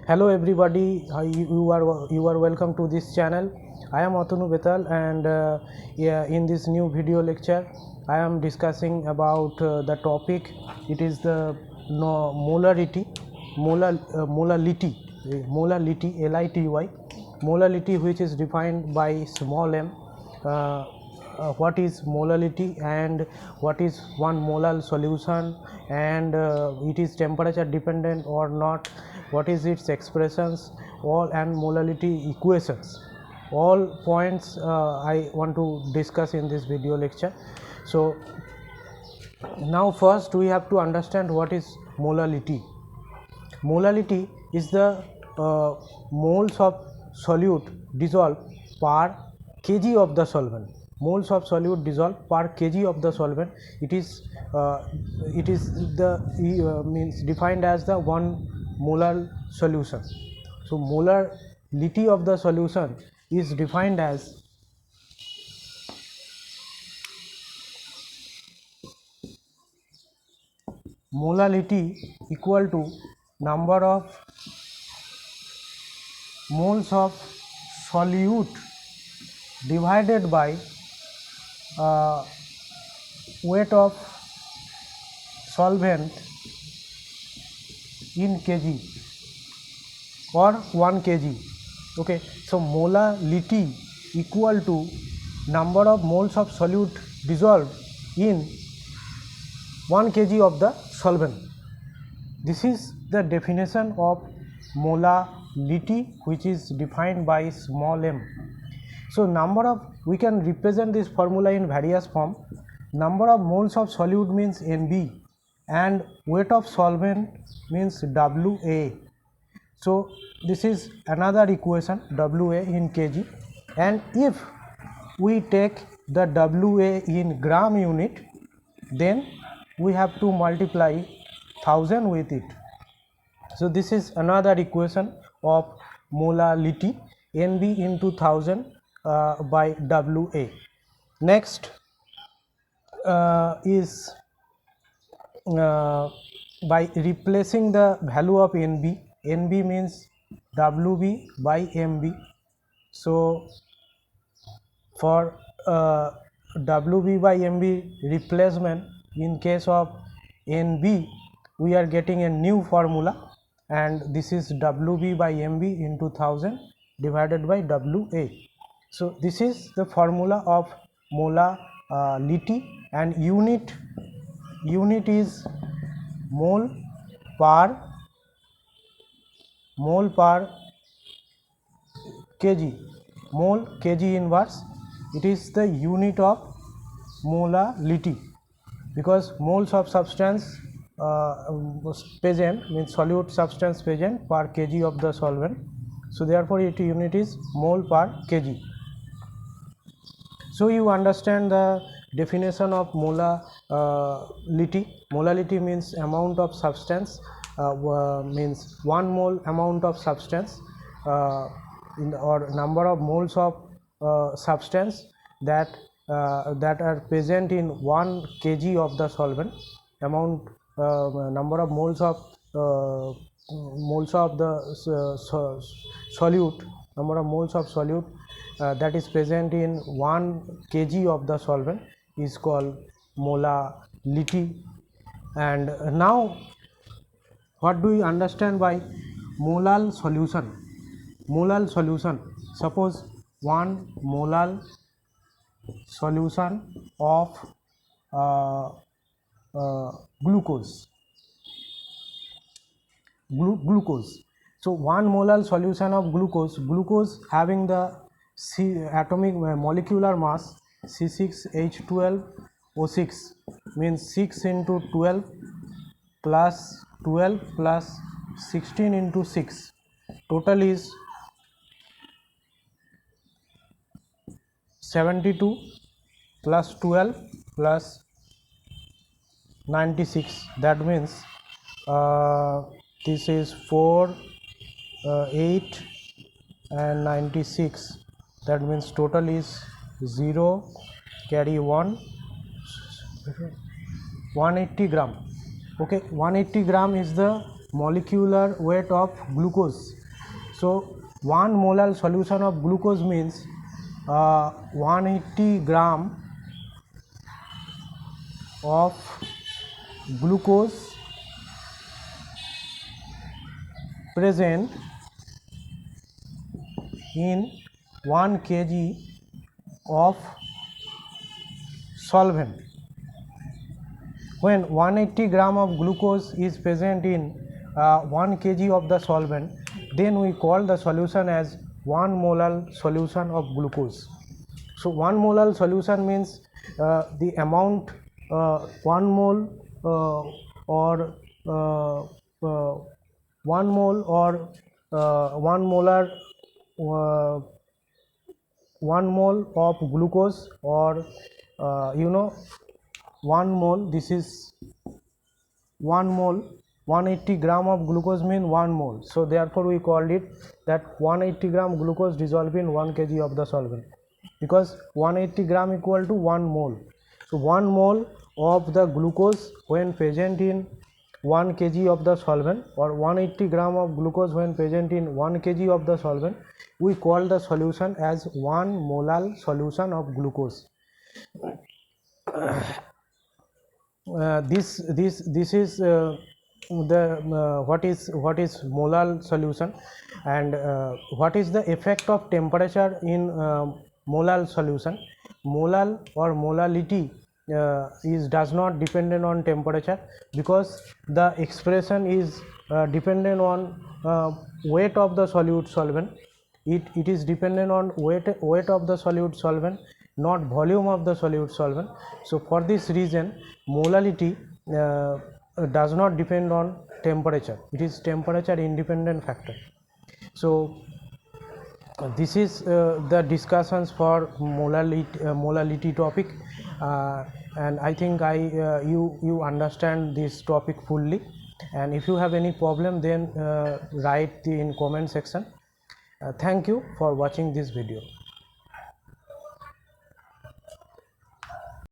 Hello everybody, you are welcome to this channel. I am Atanu Betal, and in this new video lecture I am discussing about the topic. It is the molarity, LITY, molality, which is defined by small m. What is molality and what is one molar solution, and it is temperature dependent or not, what is its expressions, all, and molality equations. All points I want to discuss in this video lecture. So now first we have to understand what is molality. Molality is the moles of solute dissolved per kg of the solvent. Moles of solute dissolved per kg of the solvent. It is means defined as the 1 molar solution. So molarity of the solution is defined as molality equal to number of moles of solute divided by weight of solvent in kg or 1 kg. Okay, so molality equal to number of moles of solute dissolved in 1 kg of the solvent. This is the definition of molality, which is defined by small m. So we can represent this formula in various form. Number of moles of solute means Nb, and weight of solvent means Wa. So this is another equation, Wa in kg, and if we take the Wa in gram unit, then we have to multiply 1000 with it. So this is another equation of molality, Nb into 1000 by Wa. Next is by replacing the value of Nb. Nb means Wb by Mb. So for Wb by Mb replacement, in case of Nb, we are getting a new formula, and this is Wb by Mb into 1000 divided by Wa. So this is the formula of molality, and unit is mole per kg, mole kg inverse. It is the unit of molality, because moles of substance present means solute substance present per kg of the solvent. So therefore its unit is mole per kg. So you understand the definition of molality. Molality means amount of substance, means 1 mole amount of substance, or number of moles of substance that are present in 1 kg of the solvent. Number of moles of the solute, number of moles of solute that is present in 1 kg of the solvent is called molality. And now what do we understand by molar solution? Molar solution, suppose 1 molar solution of glucose. So 1 molar solution of glucose having the atomic molecular mass C6H12O6, means 6 into 12 plus 12 plus 16 into 6, total is 72 plus 12 plus 96, that means this is 4, 8 and 96, that means total is 0, carry 1, 180 gram. Okay, 180 gram is the molecular weight of glucose. So 1 molar solution of glucose means 180 gram of glucose present in 1 kg of solvent. When 180 gram of glucose is present in 1 kg of the solvent, then we call the solution as 1 molar solution of glucose. So 1 molar solution means the amount 1 mole or 1 mole or 1 molar 1 mole of glucose, or 1 mole, this is 1 mole, 180 gram of glucose mean 1 mole. So therefore we called it that 180 gram glucose dissolved in 1 kg of the solvent, because 180 gram equal to 1 mole. So 1 mole of the glucose when present in 1 kg of the solvent, or 180 gram of glucose when present in 1 kg of the solvent, we call the solution as 1 molar solution of glucose. This is what is molar solution, and what is the effect of temperature in molar solution. Molar or molality does not dependent on temperature, because the expression is dependent on weight of the solute solvent. It is dependent on weight of the solute solvent, not volume of the solute solvent. So for this reason molality does not depend on temperature, it is temperature independent factor. So this is the discussions for molality topic, and I think you understand this topic fully, and if you have any problem then write in comment section. Thank you for watching this video.